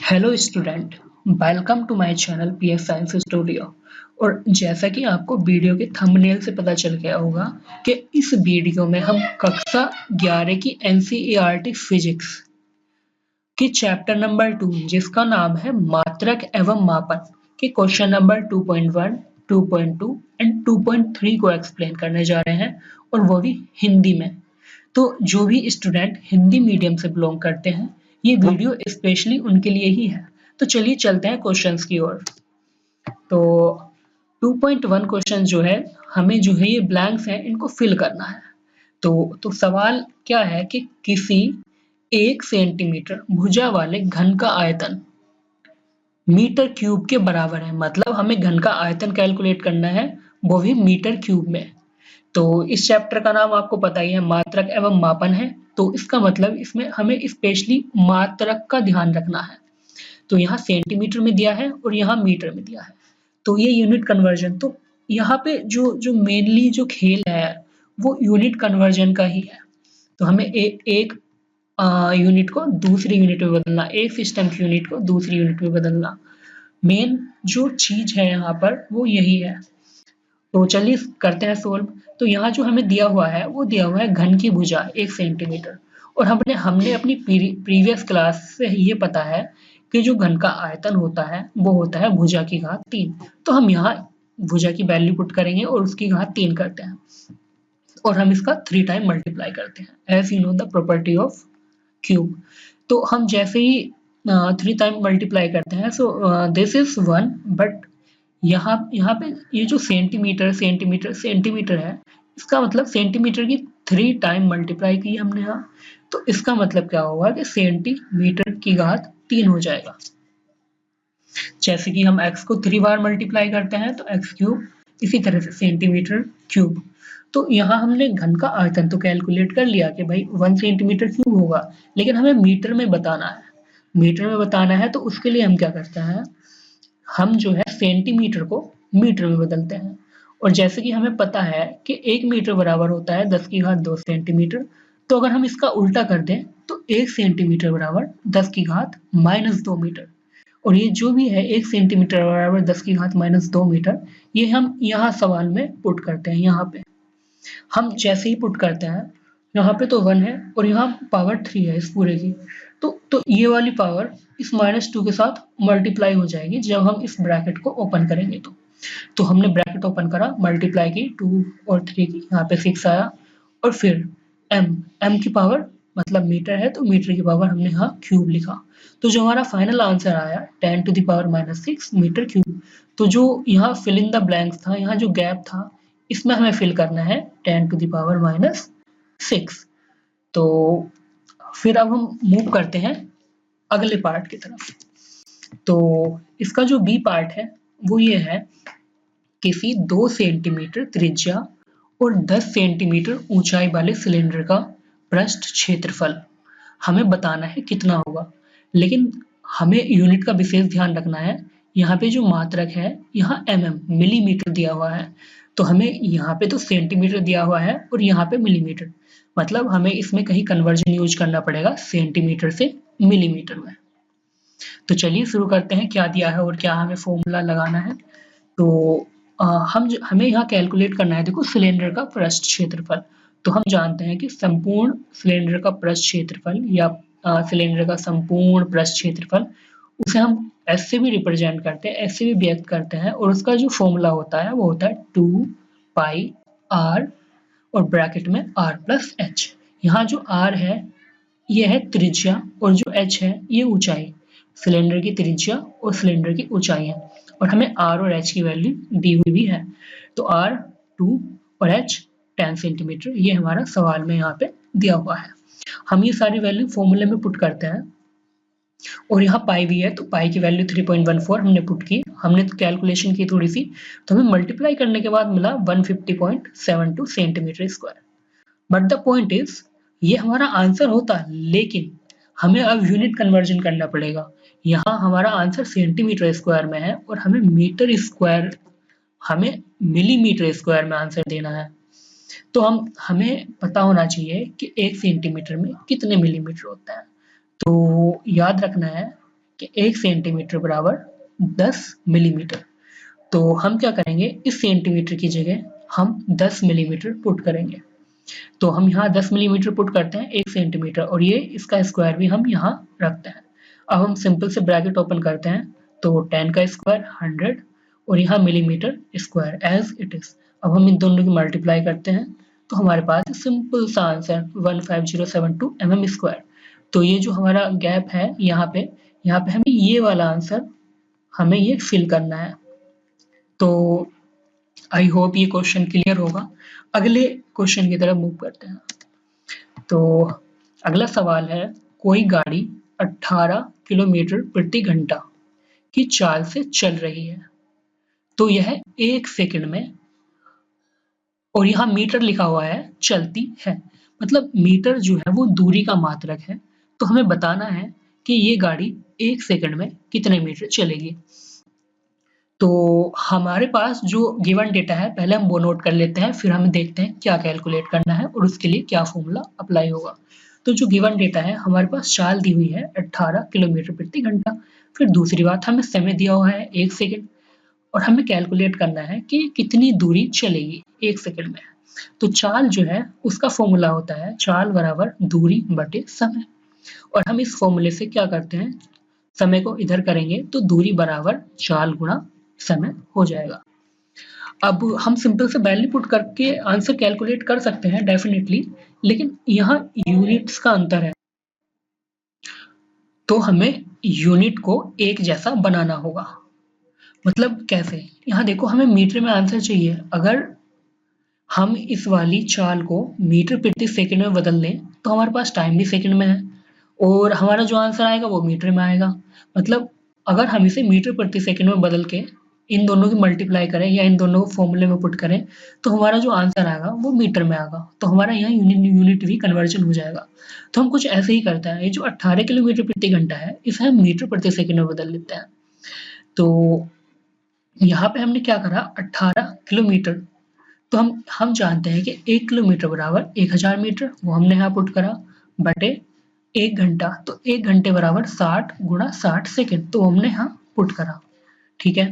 Hello student, welcome to my channel PS science studio. और जैसा कि आपको वीडियो के थंबनेल से पता चल गया होगा कि इस वीडियो में हम कक्षा 11 की एनसीईआरटी फिजिक्स के चैप्टर नंबर 2 जिसका नाम है मात्रक एवं मापन के क्वेश्चन नंबर 2.1, 2.2 एंड 2.3 को एक्सप्लेन करने जा रहे हैं, और वो भी हिंदी में। तो जो भी स्टूडेंट हिंदी मीडियम से बिलोंग करते हैं, ये वीडियो स्पेशली उनके लिए ही है। तो चलिए चलते हैं क्वेश्चंस की ओर। तो 2.1 क्वेश्चन जो है, हमें जो है ये ब्लैंक्स हैं, इनको फिल करना है। तो सवाल क्या है कि किसी 1 सेंटीमीटर भुजा वाले घन का आयतन मीटर क्यूब के बराबर है। मतलब हमें घन का आयतन कैलकुलेट करना है, वो भी मीटर क्यूब में। तो इस चैप्टर का नाम आपको पता ही है, मात्रक एवं मापन है। तो इसका मतलब इसमें हमें स्पेशली मात्रक का ध्यान रखना है। तो यहाँ सेंटीमीटर में दिया है और यहाँ मीटर में दिया है। तो ये यूनिट कन्वर्जन, तो यहाँ पे जो जो मेनली जो खेल है वो यूनिट कन्वर्जन का ही है। तो हमें एक यूनिट को दूसरी यूनिट में बदलना, एक सिस्टम की यूनिट को दूसरी यूनिट में बदलना, मेन जो चीज है यहाँ पर वो यही है। तो चलिए करते हैं सोल्व। तो यहाँ जो हमें दिया हुआ है वो दिया हुआ है घन की भुजा 1 सेंटीमीटर, और हमने अपनी प्रीवियस क्लास से ये पता है कि जो घन का आयतन होता है वो होता है भुजा की घात 3। तो हम यहाँ भुजा की वैल्यू पुट करेंगे और उसकी घात 3 करते हैं, और हम इसका 3 टाइम मल्टीप्लाई करते हैं, as you know the property of cube. तो हम जैसे ही 3 टाइम मल्टीप्लाई करते हैं, सो दिस इज 1, बट यहाँ यहाँ पे ये जो सेंटीमीटर सेंटीमीटर सेंटीमीटर है, इसका मतलब सेंटीमीटर की 3 टाइम मल्टीप्लाई की हमने यहाँ। तो इसका मतलब क्या होगा कि सेंटीमीटर की घात 3 हो जाएगा। जैसे कि हम x को 3 बार मल्टीप्लाई करते हैं तो x क्यूब, इसी तरह से सेंटीमीटर क्यूब। तो यहाँ हमने घन का आयतन तो कैलकुलेट कर लिया कि भाई 1 सेंटीमीटर क्यूब होगा, लेकिन हमें मीटर में बताना है। मीटर में बताना है तो उसके लिए हम क्या करते हैं, हम जो है सेंटीमीटर को मीटर में बदलते हैं। और जैसे कि हमें पता है कि 1 मीटर बराबर होता है 10 की घात 2 सेंटीमीटर। तो अगर हम इसका उल्टा कर दें तो 1 सेंटीमीटर बराबर 10 की घात -2 मीटर। और ये जो भी है 1 सेंटीमीटर बराबर 10 की घात -2 मीटर, ये हम यहाँ सवाल में पुट करते हैं। यहाँ पे हम जैसे ही पुट करते हैं, यहाँ पे तो 1 है और यहाँ पावर 3 है इस पूरे की। तो ये वाली पावर इस -2 के साथ मल्टीप्लाई हो जाएगी जब हम इस ब्रैकेट को ओपन करेंगे। तो हमने ब्रैकेट ओपन करा, मल्टीप्लाई की 2 और 3 की, यहाँ पे 6 आया, और फिर m की पावर मतलब मीटर है तो मीटर की पावर हमने यहाँ क्यूब लिखा। तो जो हमारा फाइनल आंसर आया 10 to the power -6 metre cube. तो जो यहाँ फिल इन द ब्लैंक्स था, यहाँ जो गैप था, इसमें हमें फिल करना है 10 टू द पावर -6। तो फिर अब हम मूव करते हैं अगले पार्ट की तरफ। तो इसका जो बी पार्ट है वो ये है, किसी 2 सेंटीमीटर त्रिज्या और 10 सेंटीमीटर ऊंचाई वाले सिलेंडर का पृष्ठ क्षेत्रफल हमें बताना है कितना होगा। लेकिन हमें यूनिट का विशेष ध्यान रखना है। यहाँ पे जो मात्रक है, यहाँ मिलीमीटर दिया हुआ है, तो हमें यहाँ पे तो सेंटीमीटर दिया हुआ है और यहाँ पे मिलीमीटर, मतलब हमें इसमें कहीं कन्वर्जन यूज करना पड़ेगा सेंटीमीटर से मिलीमीटर में। तो चलिए शुरू करते हैं, क्या दिया है और क्या हमें फॉर्मूला लगाना है। तो हमें यहाँ कैलकुलेट करना है, देखो सिलेंडर का पृष्ठ क्षेत्रफल। तो हम जानते हैं कि संपूर्ण सिलेंडर का पृष्ठ क्षेत्रफल या सिलेंडर का संपूर्ण पृष्ठ क्षेत्रफल, उसे हम एस से भी रिप्रेजेंट करते हैं, एस से भी व्यक्त करते हैं, और उसका जो फॉर्मूला होता है वो होता है 2 पाई आर और ब्रैकेट में आर प्लस एच। यहाँ जो आर है ये है त्रिज्या और जो एच है ये ऊंचाई, सिलेंडर की त्रिज्या और सिलेंडर की ऊंचाई है, और हमें आर और एच की वैल्यू दी हुई भी है। तो आर 2 और एच 10 सेंटीमीटर, ये हमारा सवाल में यहाँ पे दिया हुआ है। हम ये सारी वैल्यू फॉर्मूले में पुट करते हैं, और यहाँ पाई भी है तो पाई की वैल्यू 3.14 हमने पुट की, हमने कैलकुलेशन की थोड़ी सी, तो हमें मल्टीप्लाई करने के बाद मिला 150.72 centimetre square. But the point is, ये हमारा आंसर होता, लेकिन हमें अब यूनिट कन्वर्जन करना पड़ेगा। यहाँ हमारा आंसर सेंटीमीटर स्क्वायर में है और हमें मीटर स्क्वायर, हमें मिलीमीटर स्क्वायर में आंसर देना है। तो हमें पता होना चाहिए कि 1 सेंटीमीटर में कितने मिलीमीटर होता है। तो याद रखना है कि 1 सेंटीमीटर बराबर 10 मिलीमीटर। तो हम क्या करेंगे, इस सेंटीमीटर की जगह हम 10 मिलीमीटर पुट करेंगे। तो हम यहाँ 10 मिलीमीटर पुट करते हैं 1 सेंटीमीटर, और ये इसका स्क्वायर भी हम यहाँ रखते हैं। अब हम सिंपल से ब्रैकेट ओपन करते हैं, तो 10 का स्क्वायर 100 और यहाँ millimetre square as it is. अब हम इन दोनों की मल्टीप्लाई करते हैं, तो हमारे पास सिंपल सा आंसर 15072 mm स्क्वायर। तो ये जो हमारा गैप है यहाँ पे हमें ये वाला आंसर हमें ये फिल करना है। तो आई होप ये क्वेश्चन क्लियर होगा। अगले क्वेश्चन की तरफ मूव करते हैं। तो अगला सवाल है, कोई गाड़ी 18 किलोमीटर प्रति घंटा की चाल से चल रही है, तो यह 1 सेकंड में, और यहाँ मीटर लिखा हुआ है चलती है, मतलब मीटर जो है वो दूरी का मात्रक है। तो हमें बताना है कि ये गाड़ी 1 सेकंड में कितने मीटर चलेगी। तो हमारे पास जो गिवन डेटा है पहले हम वो नोट कर लेते हैं, फिर हम देखते हैं क्या कैलकुलेट करना है और उसके लिए क्या फॉर्मूला अप्लाई होगा। तो जो गिवन डेटा है हमारे पास चाल दी हुई है 18 किलोमीटर प्रति घंटा। फिर दूसरी बात, हमें समय दिया हुआ है 1 सेकंड, और हमें कैलकुलेट करना है कि कितनी दूरी चलेगी 1 सेकंड में। तो चाल जो है उसका फॉर्मूला होता है चाल बराबर दूरी बटे समय, और हम इस फॉर्मूले से क्या करते हैं, समय को इधर करेंगे तो दूरी बराबर चाल गुणा समय हो जाएगा। अब हम सिंपल से वैल्यू पुट करके आंसर कैलकुलेट कर सकते हैं डेफिनेटली, लेकिन यहाँ यूनिट्स का अंतर है, तो हमें यूनिट को एक जैसा बनाना होगा। मतलब कैसे, यहाँ देखो हमें मीटर में आंसर चाहिए। अगर हम इस वाली चाल को मीटर प्रति सेकंड में बदल लें तो हमारे पास टाइम भी सेकंड में है, और हमारा जो आंसर आएगा वो मीटर में आएगा। मतलब अगर हम इसे मीटर प्रति सेकंड में बदल के इन दोनों की मल्टीप्लाई करें या इन दोनों को फॉर्मूले में पुट करें तो हमारा जो आंसर आएगा वो मीटर में आएगा, तो हमारा यहाँ यूनिट भी कन्वर्जन हो जाएगा। तो हम कुछ ऐसे ही करते हैं, ये जो 18 किलोमीटर प्रति घंटा है इसे हम मीटर प्रति सेकंड में बदल लेते हैं। तो यहाँ पे हमने क्या करा, 18 किलोमीटर, तो हम जानते हैं कि 1 किलोमीटर बराबर 1000 मीटर, वो हमने यहाँ पुट करा, बटे 1 घंटा, तो 1 घंटे बराबर 60 गुणा 60 सेकंड, तो हमने यहाँ पुट करा। ठीक है,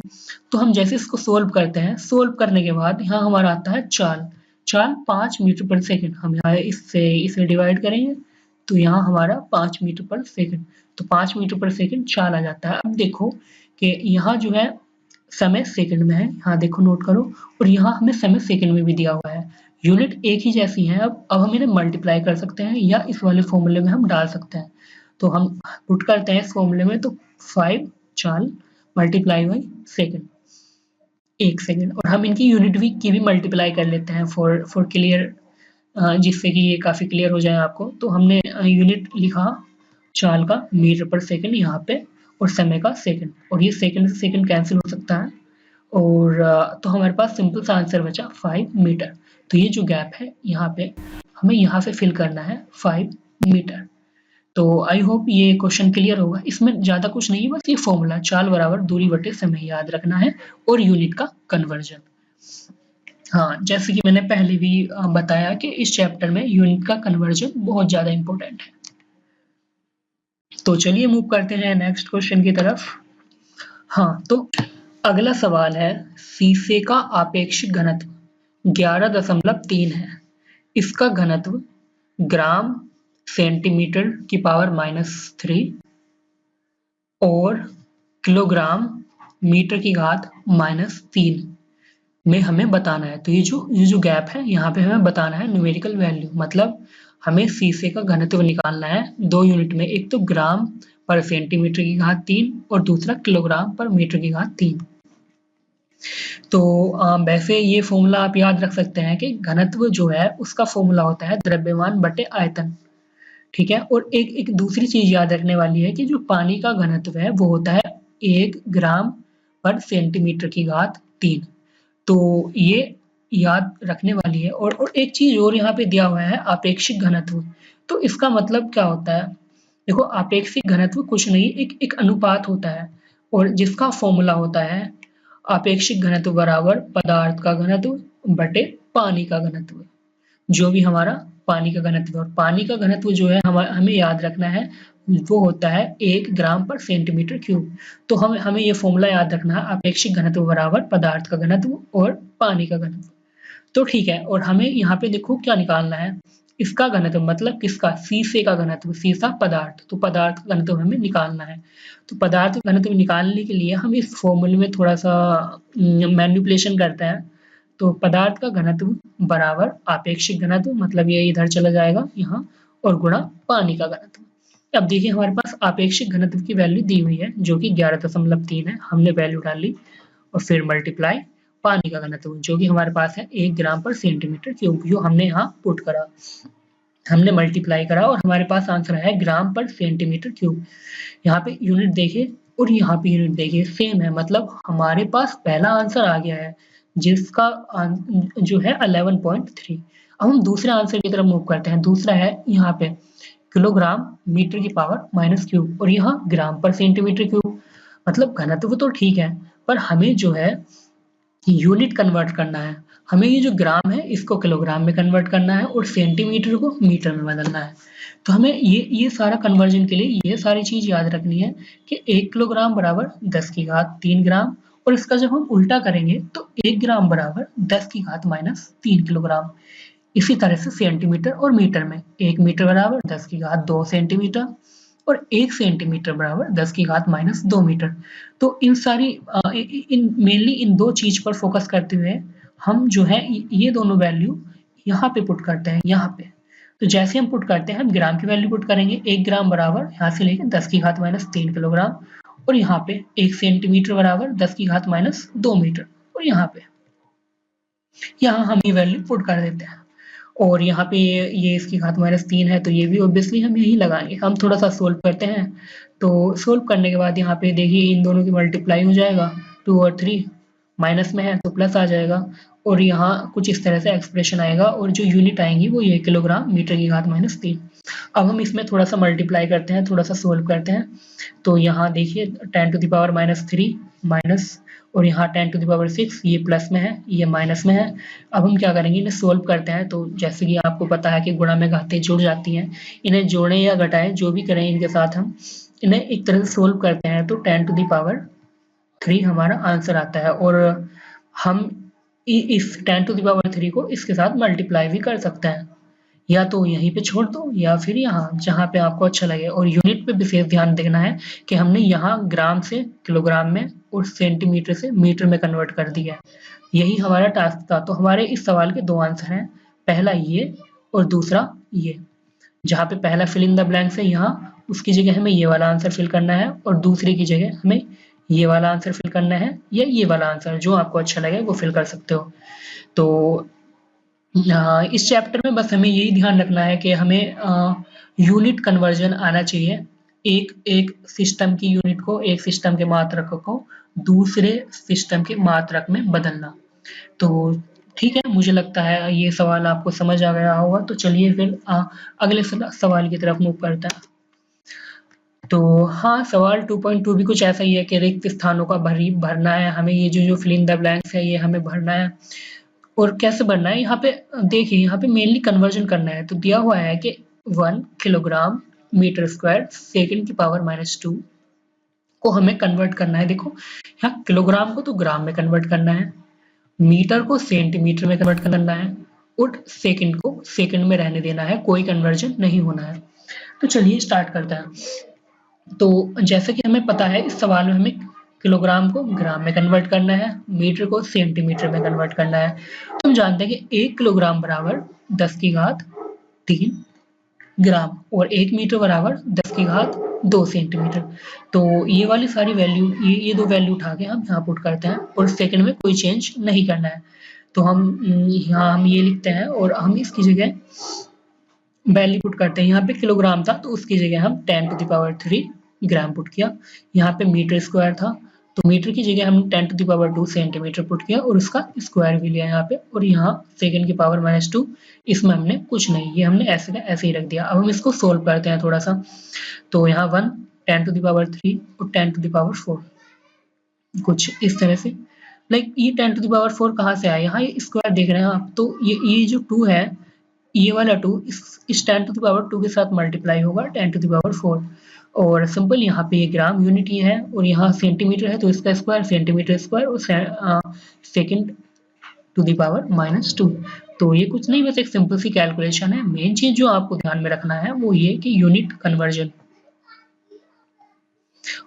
तो हम जैसे इसको सोल्व करते हैं, सोल्व करने के बाद यहाँ हमारा आता है चाल 5 मीटर पर सेकंड। हम यहाँ इसे डिवाइड करेंगे तो यहाँ हमारा 5 मीटर पर सेकंड, तो 5 मीटर पर सेकंड चाल आ जाता है। अब देखो कि यहाँ जो है समय सेकंड में है, यहाँ देखो नोट करो, और यहाँ हमें समय सेकंड में भी दिया हुआ है। यूनिट एक ही जैसी है, अब हम इन्हें मल्टीप्लाई कर सकते हैं या इस वाले फॉर्मूले में हम डाल सकते हैं। तो हम पुट करते हैं इस फॉर्मूले में, तो 5 चाल मल्टीप्लाई बाई सेकंड, 1 सेकंड, और हम इनकी यूनिट वीक की भी मल्टीप्लाई कर लेते हैं फॉर क्लियर, जिससे कि ये काफ़ी क्लियर हो जाए आपको। तो हमने यूनिट लिखा चाल का मीटर पर सेकंड यहाँ पे, और समय का सेकंड, और ये सेकंड से सेकंड कैंसिल हो सकता है, और तो हमारे पास सिंपल सा आंसर बचा 5 मीटर। तो ये जो गैप है यहाँ पे हमें यहाँ से फिल करना है 5 मीटर। तो आई होप ये क्वेश्चन क्लियर होगा। इसमें ज़्यादा कुछ नहीं है, बस ये फॉर्मूला चाल बराबर दूरी बटे समय याद रखना है और यूनिट का कन्वर्जन। हाँ, जैसे कि मैंने पहले भी बताया कि इस चैप्टर में यूनिट का कन्वर्जन बहुत ज़्यादा इम्पोर्टेंट है। तो चलिए मूव करते हैं नेक्स्ट क्वेश्चन की तरफ। हाँ, तो अगला सवाल है, शीशे का आपेक्षिक घनत्व 11.3 है। इसका घनत्व ग्राम सेंटीमीटर की पावर -3 और किलोग्राम मीटर की घात -3 में हमें बताना है। तो ये जो गैप है यहाँ पे हमें बताना है न्यूमेरिकल वैल्यू, मतलब हमें शीशे का घनत्व निकालना है 2 यूनिट में, एक तो ग्राम पर सेंटीमीटर की घात 3 और दूसरा किलोग्राम पर मीटर की घात 3। तो वैसे ये फॉर्मूला आप याद रख सकते हैं कि घनत्व जो है उसका फॉर्मूला होता है द्रव्यमान बटे आयतन। ठीक है, और एक दूसरी चीज याद रखने वाली है कि जो पानी का घनत्व है वो होता है 1 ग्राम पर सेंटीमीटर की घात 3। तो ये याद रखने वाली है। और एक चीज और यहाँ पे दिया हुआ है आपेक्षिक घनत्व। तो इसका मतलब क्या होता है, देखो आपेक्षिक घनत्व कुछ नहीं, एक अनुपात होता है, और जिसका फॉर्मूला होता है आपेक्षिक घनत्व बराबर पदार्थ का घनत्व बटे पानी का घनत्व, जो भी हमारा पानी का घनत्व, और पानी का घनत्व जो है हमें याद रखना है वो होता है 1 ग्राम पर सेंटीमीटर क्यूब। तो हमें हमें ये फॉर्मूला याद रखना है, अपेक्षिक घनत्व बराबर पदार्थ का घनत्व और पानी का घनत्व। तो ठीक है, और हमें यहाँ पे देखो क्या निकालना है, इसका घनत्व मतलब किसका, शीशे का घनत्व, शीशा पदार्थ, तो पदार्थ का घनत्व हमें निकालना है। तो पदार्थ का घनत्व निकालने के लिए हम इस फॉर्मूले में थोड़ा सा मैनिपुलेशन करते हैं। तो पदार्थ का घनत्व बराबर आपेक्षिक घनत्व, मतलब ये इधर चला जाएगा यहाँ, और गुणा पानी का घनत्व। अब देखिए हमारे पास आपेक्षिक घनत्व की वैल्यू दी हुई है जो कि 11.3 है, हमने वैल्यू डाल ली, और फिर मल्टीप्लाई पानी का घनत्व जो कि हमारे पास है 1 ग्राम पर सेंटीमीटर क्यूब, जो हमने यहाँ पुट करा, हमने मल्टीप्लाई करा और हमारे पास आंसर है ग्राम पर सेंटीमीटर क्यूब। यहाँ पे यूनिट देखिए और यहाँ पे यूनिट देखिए सेम है, मतलब हमारे पास पहला आंसर आ गया है जिसका जो है 11.3। अब हम दूसरे आंसर की तरफ मूव करते हैं। दूसरा है यहाँ पे किलोग्राम मीटर की पावर माइनस क्यूब, और यहाँ ग्राम पर सेंटीमीटर क्यूब। मतलब घनत्व तो ठीक है, पर हमें जो है यूनिट कन्वर्ट करना है। हमें ये जो ग्राम है इसको किलोग्राम में कन्वर्ट करना है और सेंटीमीटर को मीटर में बदलना है। तो हमें ये सारा कन्वर्जन के लिए ये सारी चीज याद रखनी है कि 1 किलोग्राम बराबर 10 की घात 3 ग्राम, और इसका जब हम उल्टा करेंगे तो 1 ग्राम बराबर 10 की घात माइनस 3 किलोग्राम। इसी तरह से सेंटीमीटर और मीटर में 1 मीटर बराबर 10 की घात 2 सेंटीमीटर, और 1 सेंटीमीटर बराबर 10 की घात माइनस 2 मीटर। तो इन सारी मेनली इन दो चीज पर फोकस करते हुए हम जो है ये दोनों वैल्यू यहाँ पे पुट करते हैं, यहाँ पे। तो जैसे हम पुट करते हैं, हम ग्राम की वैल्यू पुट करेंगे, 1 ग्राम बराबर यहाँ से लेके 10 की घात माइनस 3 किलोग्राम, और यहाँ पे 1 सेंटीमीटर बराबर 10 की घात माइनस 2 मीटर, और यहाँ हम ये वैल्यू पुट कर देते हैं। और यहाँ पे ये इसकी घात माइनस 3 है, तो ये भी ऑब्वियसली हम यही लगाएंगे। हम थोड़ा सा सोल्व करते हैं, तो सोल्व करने के बाद यहाँ पे देखिए इन दोनों की मल्टीप्लाई हो जाएगा, 2 और 3 माइनस में है तो प्लस आ जाएगा, और यहाँ कुछ इस तरह से एक्सप्रेशन आएगा, और जो यूनिट आएंगी वो ये किलोग्राम मीटर की घात माइनस 3। अब हम इसमें थोड़ा सा मल्टीप्लाई करते हैं, थोड़ा सा सोल्व करते हैं। तो यहाँ देखिए 10 to the power minus 3 minus, और यहाँ 10 टू द पावर 6, ये प्लस में है ये माइनस में है। अब हम क्या करेंगे, इन्हें सोल्व करते हैं। तो जैसे कि आपको पता है कि गुणा में घातें जुड़ जाती हैं, इन्हें जोड़ें या घटाएं जो भी करें इनके साथ हम इन्हें एक तरह से सोल्व करते हैं, तो 10 टू द पावर 3 हमारा आंसर आता है। और हम इस 10 टू द पावर 3 को इसके साथ मल्टीप्लाई भी कर सकते हैं, या तो यहीं पे छोड़ दो या फिर यहाँ, जहाँ पे आपको अच्छा लगे। और यूनिट पे विशेष ध्यान देना है कि हमने यहाँ ग्राम से किलोग्राम में और सेंटीमीटर से मीटर में कन्वर्ट कर दिया है। यही हमारा टास्क था। तो हमारे इस सवाल के दो आंसर हैं, पहला ये और दूसरा ये। जहाँ पे पहला फिल इन द ब्लैंक्स है यहाँ, उसकी जगह हमें ये वाला आंसर फिल करना है, और दूसरे की जगह हमें ये वाला आंसर फिल करना है, या ये वाला आंसर, जो आपको अच्छा लगे वो फिल कर सकते हो। तो इस चैप्टर में बस हमें यही ध्यान रखना है कि हमें यूनिट कन्वर्जन आना चाहिए। एक सिस्टम की यूनिट को, एक सिस्टम के मात्रक को दूसरे सिस्टम के मात्रक में बदलना। तो ठीक है, मुझे लगता है ये सवाल आपको समझ आ गया होगा। तो चलिए फिर अगले सवाल की तरफ मूव करते हैं। तो हाँ, सवाल 2.2 भी कुछ ऐसा ही है कि रिक्त स्थानों का भरना है हमें। ये जो फिल इन द ब्लैंक्स है ये हमें भरना है। और कैसे बनना है, यहाँ पे देखिए, यहाँ पे मेनली कन्वर्जन करना है। तो दिया हुआ है कि 1 किलोग्राम मीटर स्क्वायर सेकंड की पावर माइनस 2 को हमें कन्वर्ट करना है। देखो यहाँ किलोग्राम को तो ग्राम में कन्वर्ट करना है, मीटर को सेंटीमीटर में कन्वर्ट करना है, और सेकंड को सेकंड में रहने देना है, कोई कन्वर्जन नहीं होना है। तो चलिए स्टार्ट करते हैं। तो जैसे कि हमें पता है इस सवाल में हमें किलोग्राम को ग्राम में कन्वर्ट करना है, मीटर को सेंटीमीटर में कन्वर्ट करना है। तो हम जानते हैं कि 1 किलोग्राम बराबर 10 की घात 3 ग्राम, और 1 मीटर बराबर 10 की घात 2 सेंटीमीटर। तो ये वाली सारी वैल्यू, ये दो वैल्यू उठा के हम यहाँ पुट करते हैं, और सेकंड में कोई चेंज नहीं करना है। तो हम यहाँ हम ये लिखते हैं, और हम इसकी जगह वैल्यू पुट करते हैं। यहाँ पे किलोग्राम था तो उसकी जगह हम 10 to the power 3 gram put किया। यहाँ पे मीटर स्क्वायर था तो मीटर की जगह हमने 10 to the power 2 centimetre put किया, और उसका स्क्वायर भी लिया यहाँ पे। और यहाँ सेकंड की पावर माइनस 2, इसमें हमने कुछ नहीं, ये हमने ऐसे का ऐसे ही रख दिया। अब हम इसको सोल्व करते हैं थोड़ा सा। तो यहाँ 1 10 टू द पावर 3 और 10 टू द पावर 4, कुछ इस तरह से। लाइक ये 10 टू द पावर 4 कहाँ से आया, यहाँ ये स्क्वायर देख रहे हैं आप। तो ये जो 2 है, ये वाला 2 इस 10 टू द पावर 2 के साथ मल्टीप्लाई होगा 10 टू द पावर 4, और सिंपल यहाँ पे ये ग्राम यूनिट ये है और यहाँ सेंटीमीटर है तो इसका स्क्वायर सेंटीमीटर स्क्वायर और सेकंड टू द पावर -2। तो ये कुछ नहीं, बस एक सिंपल सी कैलकुलेशन है। मेन चीज जो आपको ध्यान में रखना है वो ये कि यूनिट कन्वर्जन।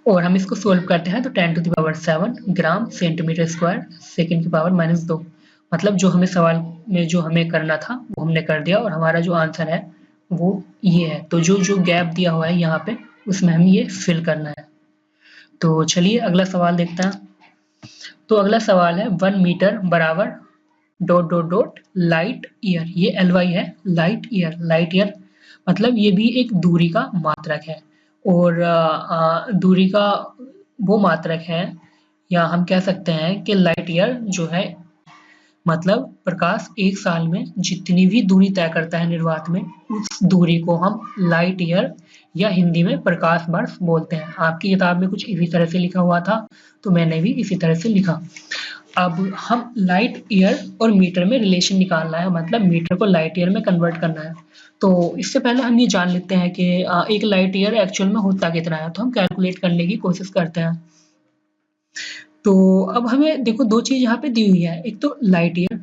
और हम इसको सोल्व करते हैं तो 10 to the power 7 gram centimetre square second की पावर -2। मतलब जो हमें सवाल में जो हमें करना था वो हमने कर दिया और हमारा जो आंसर है वो ये है। तो जो जो गैप दिया हुआ है यहाँ पे उसमें हमें ये फिल करना है। तो चलिए अगला सवाल देखते हैं। तो अगला सवाल है 1 मीटर बराबर ... लाइट ईयर। ये LY है, लाइट ईयर। लाइट ईयर मतलब ये भी एक दूरी का मात्रक है और दूरी का वो मात्रक है, या हम कह सकते हैं कि लाइट ईयर जो है मतलब प्रकाश एक साल में जितनी भी दूरी तय करता है निर्वात में, उस दूरी को हम लाइट ईयर या हिंदी में प्रकाश वर्ष बोलते हैं। आपकी किताब में कुछ इसी तरह से लिखा हुआ था तो मैंने भी इसी तरह से लिखा। अब हम लाइट ईयर और मीटर में रिलेशन निकालना है, मतलब मीटर को लाइट ईयर में कन्वर्ट करना है। तो इससे पहले हम ये जान लेते हैं कि एक लाइट ईयर एक्चुअल में होता कितना है, तो हम कैलकुलेट करने की कोशिश करते हैं। तो अब हमें देखो दो चीज यहाँ पे दी हुई है, एक तो लाइट ईयर।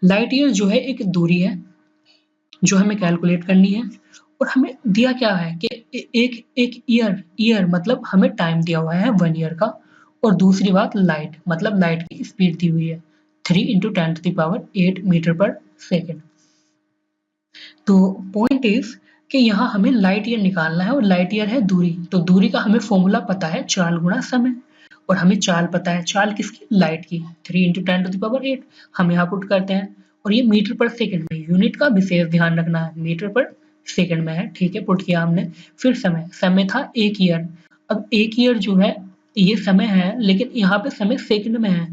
लाइट ईयर जो है एक दूरी है जो हमें कैलकुलेट करनी है और हमें दिया क्या है कि एक ईयर मतलब हमें टाइम दिया हुआ है 1 ईयर का, और दूसरी बात लाइट मतलब लाइट की स्पीड दी हुई है 3 × 10⁸ मीटर पर सेकेंड। तो पॉइंट इज कि यहाँ हमें लाइट ईयर निकालना है और लाइट ईयर है दूरी। तो दूरी का हमें फॉर्मूला पता है चाल गुणा समय, और हमें चाल पता है, चाल किसकी, लाइट की 3 × 10⁸ हम यहाँ पुट करते हैं। और ये मीटर पर सेकंड में, यूनिट का विशेष ध्यान रखना है, मीटर पर सेकंड में है, ठीक है, पुट किया हमने। फिर समय था 1 ईयर। अब 1 ईयर जो है ये समय है, लेकिन यहाँ पे समय सेकंड में है,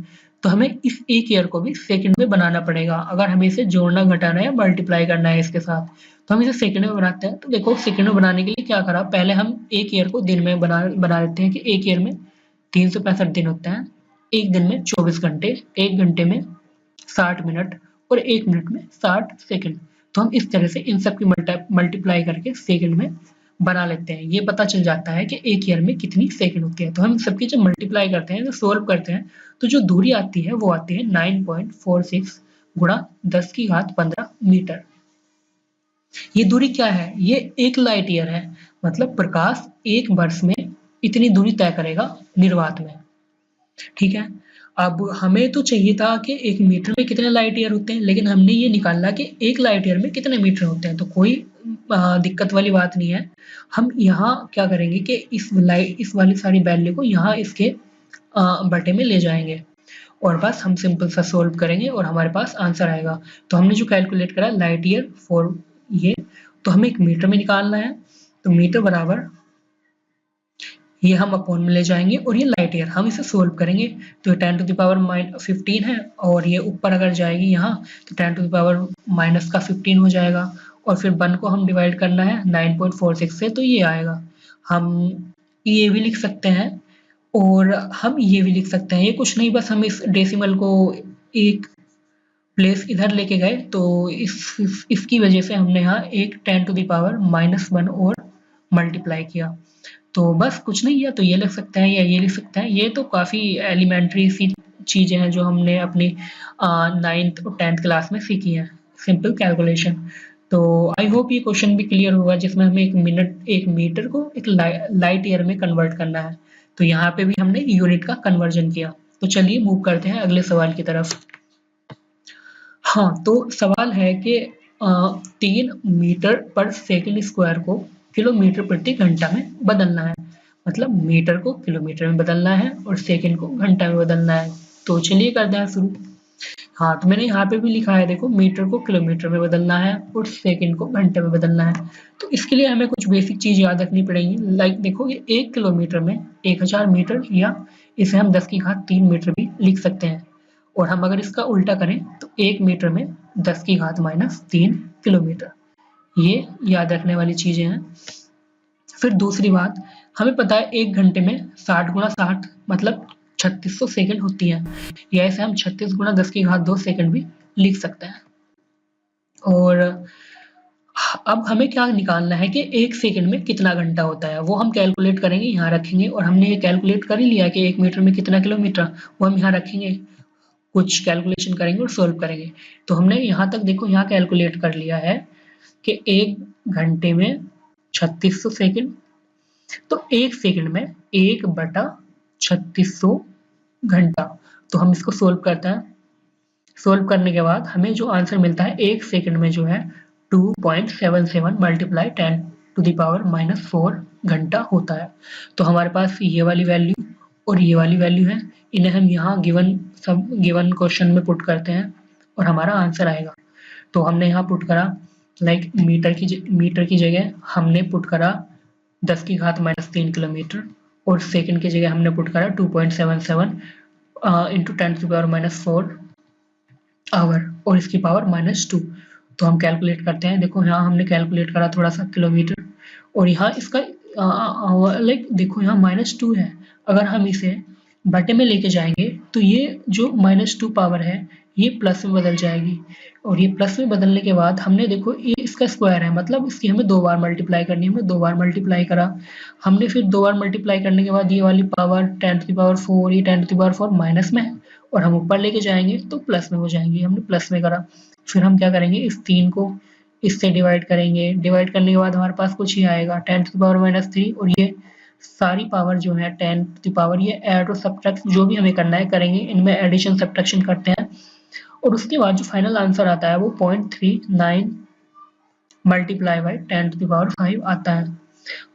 तो हमें इस 1 ईयर को भी सेकंड में बनाना पड़ेगा अगर हमें इसे जोड़ना घटाना या मल्टीप्लाई करना है इसके साथ। तो हम इसे सेकंड में बनाते हैं। तो देखो सेकंड में बनाने के लिए क्या करा, पहले हम 1 ईयर को दिन में बना देते हैं कि 1 ईयर में 365 दिन होते हैं, एक दिन में 24 घंटे, एक घंटे में 60 मिनट और एक मिनट में 60 सेकंड। तो हम इस तरह से इन सब की मल्टीप्लाई करके सेकंड में बना लेते हैं। ये पता चल जाता है कि एक ईयर में कितनी सेकंड होती है। तो हम सबकी जब मल्टीप्लाई करते हैं, तो सोल्व करते हैं, तो जो दूरी आती है वो आती है 9.46 गुणा 10⁻15 मीटर। ये दूरी क्या है, ये एक लाइट ईयर है, मतलब प्रकाश एक वर्ष में इतनी दूरी तय करेगा निर्वात में, ठीक है। अब हमें तो चाहिए था कि 1 मीटर में कितने लाइट ईयर होते हैं, लेकिन हमने ये निकाला कि 1 लाइट ईयर में कितने मीटर होते हैं। तो कोई दिक्कत वाली बात नहीं है। हम यहाँ क्या करेंगे कि इस वाली सारी वैल्यू को यहाँ इसके बटे में ले जाएंगे और बस हम सिंपल सा सोल्व करेंगे और हमारे पास आंसर आएगा। तो हमने जो कैलकुलेट करा लाइट ईयर फॉर ये, तो हमें एक मीटर में निकालना है। तो मीटर बराबर ये हम अपॉन में ले जाएंगे और ये लाइट ईयर, हम इसे सोल्व करेंगे। तो 10⁻15 है और ये ऊपर अगर जाएगी यहाँ तो 10⁻⁻15 हो जाएगा, और फिर 1 को हम डिवाइड करना है 9.46 से, तो ये आएगा। हम ये भी लिख सकते हैं और हम ये भी लिख सकते हैं, ये कुछ नहीं, बस हम इस डेसिमल को एक प्लेस इधर लेके गए, तो इसकी वजह से हमने यहाँ एक 10⁻⁻1 और मल्टीप्लाई किया। तो बस कुछ नहीं है, तो ये लिख सकते हैं या ये लिख सकते हैं। ये तो काफ़ी एलिमेंट्री सी चीज़ें हैं जो हमने अपनी 9th और 10th क्लास में सीखी हैं, सिंपल कैलकुलेशन। तो आई होप ये क्वेश्चन भी क्लियर होगा, जिसमें हमें एक मीटर को एक लाइट ईयर में कन्वर्ट करना है। तो यहाँ पे भी हमने यूनिट का कन्वर्जन किया। तो चलिए मूव करते हैं अगले सवाल की तरफ। हाँ, तो सवाल है कि 3 मीटर पर सेकंड स्क्वायर को किलोमीटर प्रति घंटा में बदलना है, मतलब मीटर को किलोमीटर में बदलना है और सेकंड को घंटा में बदलना है। तो चलिए करते हैं शुरू। हाँ, तो मैंने यहाँ पे भी लिखा है, देखो मीटर को किलोमीटर में बदलना है और सेकंड को घंटे में बदलना है। तो इसके लिए हमें कुछ बेसिक चीज याद रखनी पड़ेगी। लाइक देखो, ये 1 किलोमीटर में 1000 मीटर, या इसे हम 10⁻³ मीटर भी लिख सकते हैं। और हम अगर इसका उल्टा करें तो 1 मीटर में 10⁻³ किलोमीटर। ये याद रखने वाली चीजें हैं। फिर दूसरी बात, हमें पता है 1 घंटे में 60 × 60 मतलब 3600 सेकंड होती हैं, या ऐसे हम 36 × 10⁻² सेकंड भी लिख सकते हैं। और अब हमें क्या निकालना है कि 1 सेकंड में कितना घंटा होता है, वो हम कैलकुलेट करेंगे, यहाँ रखेंगे। और हमने ये कैलकुलेट कर ही लिया कि 1 मीटर में कितना किलोमीटर, वो हम यहाँ रखेंगे, कुछ कैलकुलेशन करेंगे और सोल्व करेंगे। तो हमने यहाँ तक देखो यहाँ कैलकुलेट कर लिया है कि 1 घंटे में 3600 सेकंड, तो 1 सेकंड में 1/3600 घंटा। तो हम इसको सोल्व करते हैं। सोल्व करने के बाद हमें जो आंसर मिलता है 1 सेकंड में जो है 2.77 मल्टीप्लाई 10⁻⁻⁴ घंटा होता है। तो हमारे पास ये वाली वैल्यू और ये वाली वैल्यू है, इन्हें हम यहाँ गिवन क्वेश्चन में पुट करते हैं और हमारा आंसर आएगा। तो हमने यहाँ पुट करा लाइक मीटर की जगह हमने पुट करा 10⁻³ किलोमीटर, और सेकंड की जगह हमने पुट करा 2.77 इंटू 10⁻⁻⁴ आवर, और इसकी पावर -2। तो हम कैलकुलेट करते हैं। देखो यहाँ हमने कैलकुलेट करा थोड़ा सा किलोमीटर, और यहाँ इसका लाइक देखो यहाँ -2 है। अगर हम इसे बटे में लेके जाएंगे तो ये जो -2 पावर है ये प्लस में बदल जाएगी, और ये प्लस में बदलने के बाद हमने देखो ये इसका स्क्वायर है, मतलब इसकी हमें 2 बार मल्टीप्लाई करनी है। हमने 2 बार मल्टीप्लाई करा, हमने फिर 2 बार मल्टीप्लाई करने के बाद ये वाली पावर 10⁻⁴, ये 10⁻⁴ माइनस में है, और हम ऊपर लेके जाएंगे तो प्लस में हो जाएंगे। हमने प्लस में करा, फिर हम क्या करेंगे, इस 3 को इससे डिवाइड करेंगे। डिवाइड करने के बाद हमारे पास कुछ ही आएगा 10⁻⁻3, और ये सारी पावर जो है 10⁻, ये ऐड और सब्ट्रैक्ट जो भी हमें करना है करेंगे, इनमें एडिशन सब्ट्रैक्शन करते हैं, और उसके बाद जो फाइनल आंसर आता है वो 0.39 मल्टीप्लाई बाई 10⁵ आता है।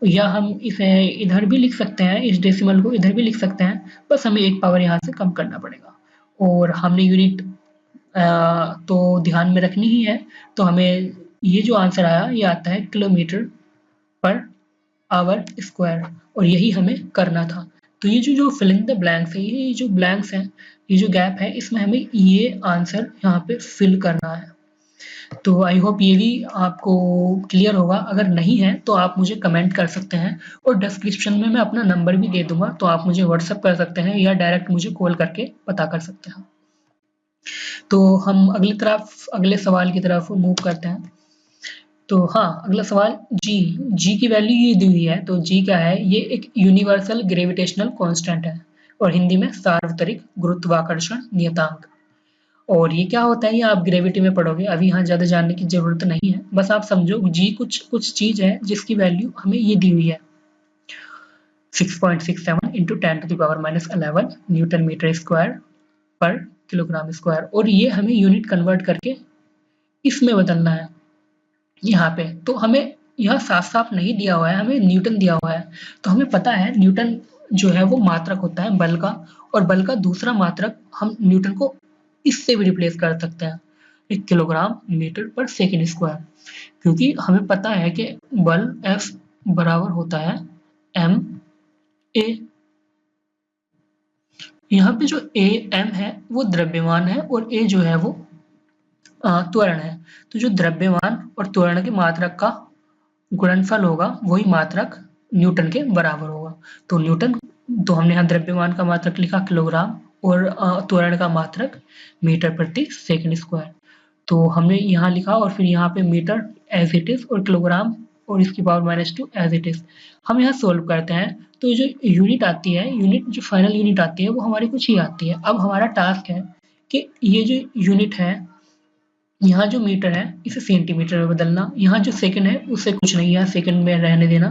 या हम इसे इधर भी लिख सकते हैं, इस डेसिमल को इधर भी लिख सकते हैं, बस हमें एक पावर यहाँ से कम करना पड़ेगा। और हमने यूनिट तो ध्यान में रखनी ही है, तो हमें ये जो आंसर आया ये आता है किलोमीटर पर आवर स्क्वायर, और यही हमें करना था। तो ये जो फिलिंग द ब्लैंक्स है, ये जो ब्लैंक्स हैं, ये जो गैप है, इसमें हमें ये आंसर यहाँ पे फिल करना है। तो आई होप ये भी आपको क्लियर होगा। अगर नहीं है तो आप मुझे कमेंट कर सकते हैं, और डिस्क्रिप्शन में मैं अपना नंबर भी दे दूंगा, तो आप मुझे व्हाट्सअप कर सकते हैं या डायरेक्ट मुझे कॉल करके पता कर सकते हैं। तो हम अगले सवाल की तरफ मूव करते हैं। तो हाँ, अगला सवाल जी की वैल्यू ये दी हुई है। तो जी क्या है, ये एक यूनिवर्सल ग्रेविटेशनल कांस्टेंट है, और हिंदी में सार्वत्रिक गुरुत्वाकर्षण नियतांक। और ये क्या होता है, ये आप ग्रेविटी में पढ़ोगे, अभी यहाँ ज्यादा जानने की जरूरत नहीं है। बस आप समझो जी कुछ चीज है जिसकी वैल्यू हमें ये दी हुई है 6.67 इंटू 10⁻⁻11 न्यूटन मीटर स्क्वायर पर किलोग्राम स्क्वायर, और ये हमें यूनिट कन्वर्ट करके इसमें बदलना है यहाँ पे। तो हमें यह साफ साफ नहीं दिया हुआ है, हमें न्यूटन दिया हुआ है। तो हमें पता है न्यूटन जो है वो मात्रक होता है बल का, और बल का दूसरा मात्रक हम न्यूटन को इससे भी रिप्लेस कर सकते हैं, 1 किलोग्राम मीटर पर सेकेंड स्क्वायर, क्योंकि हमें पता है कि बल F बराबर होता है ma। यहाँ पे जो am है वो द्रव्यमान है, और a जो है वो त्वरण है। तो जो द्रव्यमान और त्वरण के मात्रक का गुणनफल होगा वही मात्रक न्यूटन के बराबर होगा। तो हमने यहाँ द्रव्यमान का मात्रक लिखा किलोग्राम, और त्वरण का मात्रक मीटर प्रति सेकंड स्क्वायर। तो हमने यहाँ लिखा, और फिर यहाँ पे मीटर एज इट इज, और किलोग्राम और इसकी पावर -2 एज इट इज। हम यहाँ सोल्व करते हैं, तो जो यूनिट आती है, जो फाइनल यूनिट आती है वो हमारी कुछ ही आती है। अब हमारा टास्क है कि ये जो यूनिट है, यहाँ जो मीटर है इसे सेंटीमीटर में बदलना, यहाँ जो सेकंड है उससे कुछ नहीं है, सेकंड में रहने देना,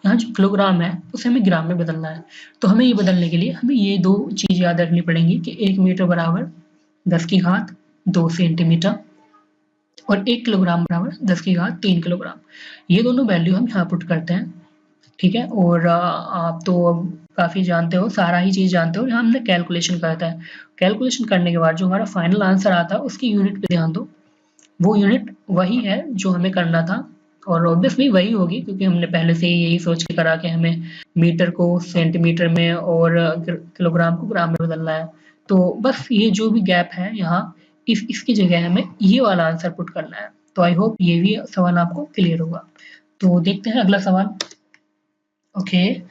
यहाँ जो किलोग्राम है उसे हमें ग्राम में बदलना है। तो हमें ये बदलने के लिए हमें ये 2 चीज याद रखनी पड़ेंगी कि 1 मीटर बराबर 10⁻² सेंटीमीटर, और 1 किलोग्राम बराबर 10⁻³ किलोग्राम। ये दोनों वैल्यू हम यहाँ पुट करते हैं, ठीक है। और आप तो अब काफी जानते हो, सारा ही चीज जानते हो। यहाँ हमने कैलकुलेशन करता है, कैलकुलेशन करने के बाद जो हमारा फाइनल आंसर आता है उसकी यूनिट पे ध्यान दो, वो यूनिट वही है जो हमें करना था, और ऑब्वियसली वही होगी क्योंकि हमने पहले से ही यही सोच के करा कि हमें मीटर को सेंटीमीटर में और किलोग्राम को ग्राम में बदलना है। तो बस ये जो भी गैप है यहाँ, इसकी जगह हमें ये वाला आंसर पुट करना है। तो आई होप ये भी सवाल आपको क्लियर होगा। तो देखते हैं अगला सवाल। ओके,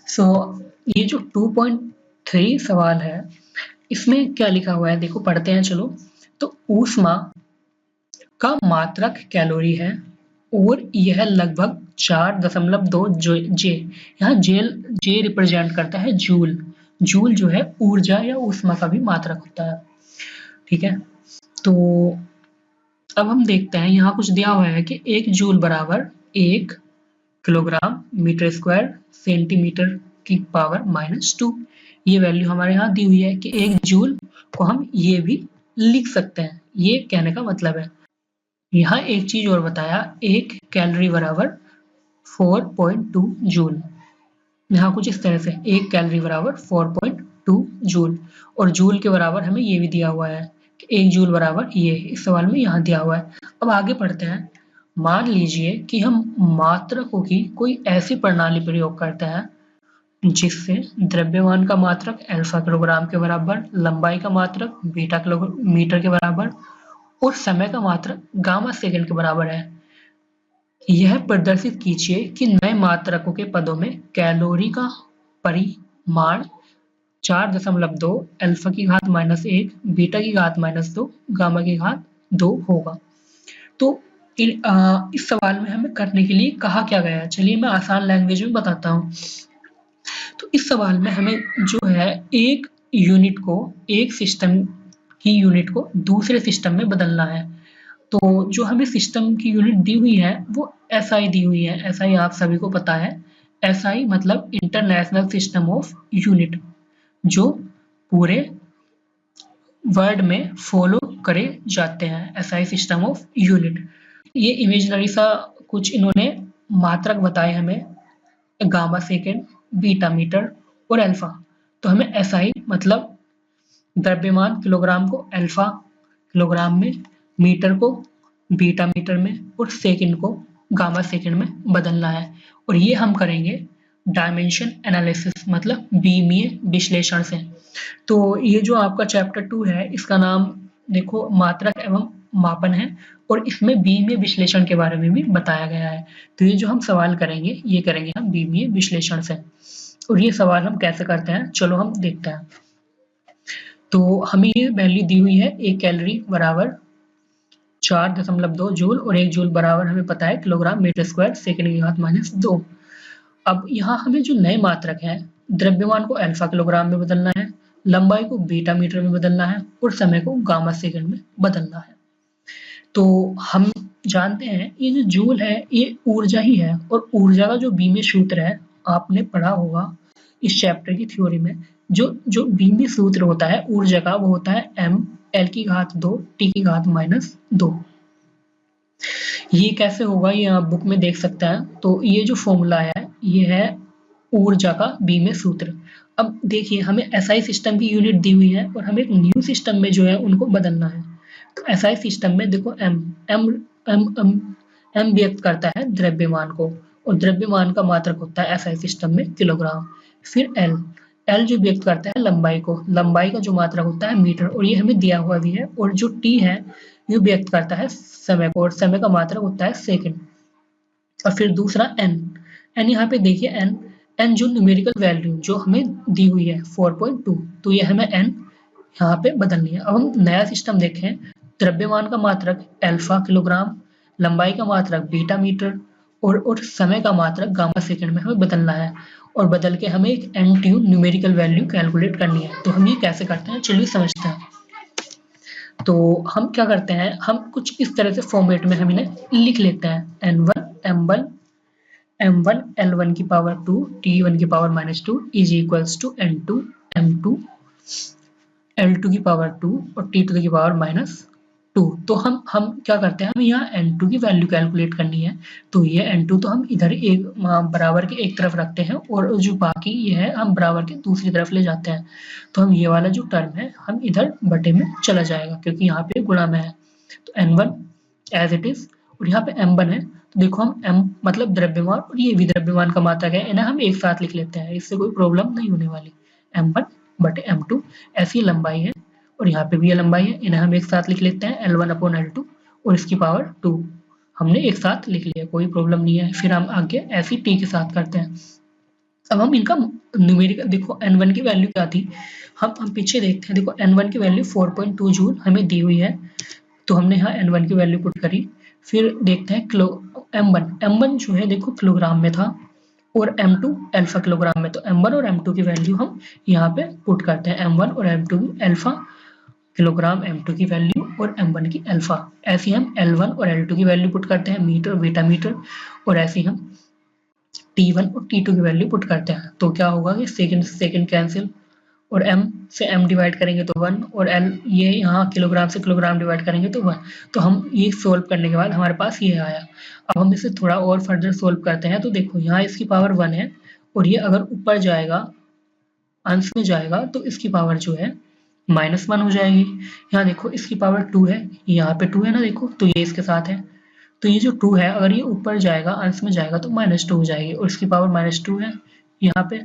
सो ये जो 2.3 सवाल है इसमें क्या लिखा हुआ है, देखो पढ़ते हैं चलो। तो ऊष्मा का मात्रक कैलोरी है, और यह लगभग 4.2 जे, यहाँ जे रिप्रेजेंट करता है जूल। जूल जो है ऊर्जा या ऊष्मा का भी मात्रक होता है। ठीक है, तो अब हम देखते हैं, यहाँ कुछ दिया हुआ है कि 1 जूल बराबर 1 किलोग्राम मीटर स्क्वायर सेंटीमीटर की पावर -2। ये वैल्यू हमारे यहाँ दी हुई है कि 1 जूल को हम ये भी लिख सकते हैं। ये कहने का मतलब है। यहाँ एक चीज और बताया, 1 कैलोरी बराबर 4.2 जूल। यहाँ कुछ इस तरह से 1 कैलोरी बराबर 4.2 जूल, और जूल के बराबर हमें ये भी दिया हुआ है कि 1 जूल बराबर ये, इस सवाल में यहाँ दिया हुआ है। अब आगे पढ़ते हैं। मान लीजिए कि हम मात्रकों की कोई ऐसी प्रणाली प्रयोग करते हैं जिससे द्रव्यमान का मात्रक अल्फा किलोग्राम के बराबर, लंबाई का मात्रक बीटा किलोमीटर के बराबर और समय का मात्रक गामा सेकंड के बराबर है। यह प्रदर्शित कीजिए कि नए मात्रकों के पदों में कैलोरी का परिमाण 4.2 अल्फा की घात -1 बीटा की घात -2 गामा की घात 2 होगा। तो इस सवाल में हमें करने के लिए कहा क्या गया है, चलिए मैं आसान लैंग्वेज में बताता हूँ। तो इस सवाल में हमें जो है एक यूनिट को, एक सिस्टम की यूनिट को दूसरे सिस्टम में बदलना है। तो जो हमें सिस्टम की यूनिट दी हुई है वो एसआई दी हुई है। एसआई आप सभी को पता है। एसआई मतलब इंटरनेशनल सिस्टम ऑफ यूनिट, जो पूरे वर्ल्ड में फॉलो करे जाते हैं, एसआई सिस्टम ऑफ यूनिट। ये इमेजिनरी सा कुछ इन्होंने मात्रक बताए हमें, गामा सेकेंड, बीटा मीटर और अल्फा। तो हमें एसआई मतलब द्रव्यमान किलोग्राम को अल्फा किलोग्राम में, मीटर को बीटा मीटर में और सेकंड को गामा सेकंड में बदलना है। और ये हम करेंगे डायमेंशन एनालिसिस मतलब बीमीय विश्लेषण से। तो ये जो आपका चैप्टर 2 है, इसका नाम देखो मात्रक एवं मापन है, और इसमें बीमीय विश्लेषण के बारे में भी बताया गया है। तो ये जो हम सवाल करेंगे, ये करेंगे हम बीमीय विश्लेषण से। और ये सवाल हम कैसे करते हैं, चलो हम देखते हैं। तो हमें ये वैल्यू दी हुई है, 1 कैलोरी बराबर 4.2 जूल और 1 जूल बराबर हमें पता है किलोग्राम मीटर स्क्वायर सेकंड की घात -2। अब यहाँ हमें जो नए मात्रक है, द्रव्यमान को अल्फा किलोग्राम में बदलना है, लंबाई को बीटा मीटर में बदलना है और समय को गामा सेकंड में बदलना है। तो हम जानते हैं ये जो जूल है ये ऊर्जा ही है, और ऊर्जा का जो बीमीय सूत्र है आपने पढ़ा होगा इस चैप्टर की थ्योरी में। जो बीमीय सूत्र होता है ऊर्जा का, वो होता है m L की घात 2 T की घात -2। ये कैसे होगा ये आप बुक में देख सकते हैं। तो ये जो फॉर्मूला है ये है ऊर्जा का बीमीय सूत्र। अब देखिए हमें एसआई सिस्टम की यूनिट दी हुई है और हमें एक न्यू सिस्टम में जो है उनको बदलना है। तो एसआई सिस्टम में देखो एम व्यक्त करता है द्रव्यमान को, और द्रव्यमान का मात्रक होता है एसआई सिस्टम में किलोग्राम। फिर एल जो व्यक्त करता है लंबाई को, लंबाई का जो मात्रक होता है मीटर, और ये हमें दिया हुआ भी है। और जो टी है ये व्यक्त करता है समय को, और समय का मात्रक होता है सेकंड। और फिर दूसरा एन यहाँ पे देखिए एन जो न्यूमेरिकल वैल्यू जो हमें दी हुई है 4.2, तो ये हमें एन यहाँ पे बदलनी है। अब हम नया सिस्टम देखें, द्रव्यमान का मात्रक अल्फा किलोग्राम, लंबाई का मात्रक बीटा मीटर और समय का मात्रक गामा सेकंड में हमें बदलना है, और बदल के हमें एक एनटीयू न्यूमेरिकल वैल्यू कैलकुलेट करनी है। तो हम ये कैसे करते हैं, चलिए समझते हैं। तो हम क्या करते हैं, हम कुछ इस तरह से फॉर्मेट में हम इन्हें लिख लेते हैं। m1 L1 की पावर 2 T1 की power -2 is equals to n2 m2 L2 की पावर 2 और T2 की पावर -2। तो हम क्या करते हैं, हम यहाँ n2 की वैल्यू कैलकुलेट करनी है। तो ये n2 तो हम इधर एक बराबर के एक तरफ रखते हैं, और जो बाकी ये है हम बराबर के दूसरी तरफ ले जाते हैं। तो हम ये वाला जो टर्म है हम इधर बटे में चला जाएगा, क्योंकि यहाँ पे गुणा में है। तो n1 एज इट इज, और यहाँ पे m1 है। तो देखो हम m मतलब द्रव्यमान और ये भी द्रव्यमान का मात्रक है, इन्हें हम एक साथ लिख लेते हैं, इससे कोई प्रॉब्लम नहीं होने वाली। m1 बटे m2 ऐसी लंबाई है, और यहाँ पे भी ये लंबाई है, इन्हें हम एक साथ लिख लेते हैं L1/L2 और इसकी पावर 2 हमने एक साथ लिख लिया, कोई प्रॉब्लम नहीं है। फिर हम आगे ऐसी t के साथ करते हैं। अब हम इनका न्यूमेरिकल देखो, n1 की वैल्यू क्या थी, हम पीछे देखते हैं। देखो n1 की वैल्यू 4.2 जूल हमें दी हुई है, तो हमने यहाँ n1 की वैल्यू पुट करी। फिर देखते हैं M1 जो है देखो किलोग्राम में था और M2 अल्फा किलोग्राम में, तो M1 और M2 की वैल्यू हम यहाँ पे पुट करते हैं, M1 और M2 की अल्फा किलोग्राम, M2 की वैल्यू और M1 की अल्फा। ऐसे ही हम L1 और L2 की वैल्यू पुट करते हैं, मीटर बीटा मीटर, और ऐसे ही हम T1 और T2 की वैल्यू पुट करते हैं। तो क्या होगा कि सेकंड से सेकंड कैंसिल और M से M डिवाइड करेंगे तो 1, और L ये यहाँ किलोग्राम से किलोग्राम डिवाइड करेंगे तो 1। तो हम ये सोल्व करने के बाद हमारे पास ये आया। अब हम इसे थोड़ा और फर्दर सोल्व करते हैं, तो देखो यहाँ इसकी पावर 1 है और ये अगर ऊपर जाएगा, अंश में जाएगा, तो इसकी पावर जो है -1 हो जाएगी। यहाँ देखो इसकी पावर 2 है, यहाँ पे 2 है ना, देखो तो ये इसके साथ है, तो ये जो 2 है अगर ये ऊपर जाएगा, अंश में जाएगा तो -2 हो जाएगी, और इसकी पावर -2 है यहाँ पे,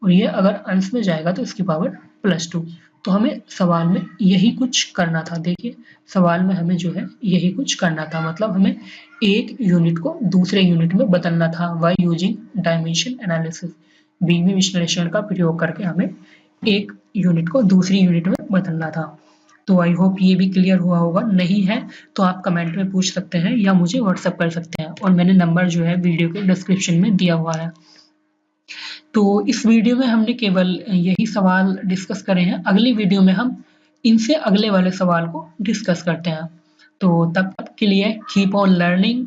और ये अगर अंश में जाएगा तो इसकी पावर +2। तो हमें सवाल में यही कुछ करना था। देखिए सवाल में हमें जो है यही कुछ करना था, मतलब हमें एक यूनिट को दूसरे यूनिट में बदलना था बाय यूजिंग डायमेंशन एनालिसिस। बीमी विश्लेषण का प्रयोग करके हमें एक यूनिट को दूसरी यूनिट में बदलना था। तो आई होप ये भी क्लियर हुआ होगा। नहीं है तो आप कमेंट में पूछ सकते हैं या मुझे व्हाट्सएप कर सकते हैं, और मैंने नंबर जो है वीडियो के डिस्क्रिप्शन में दिया हुआ है। तो इस वीडियो में हमने केवल यही सवाल डिस्कस करे हैं। अगली वीडियो में हम इनसे अगले वाले सवाल को डिस्कस करते हैं। तो तब तक के लिए कीप ऑन लर्निंग।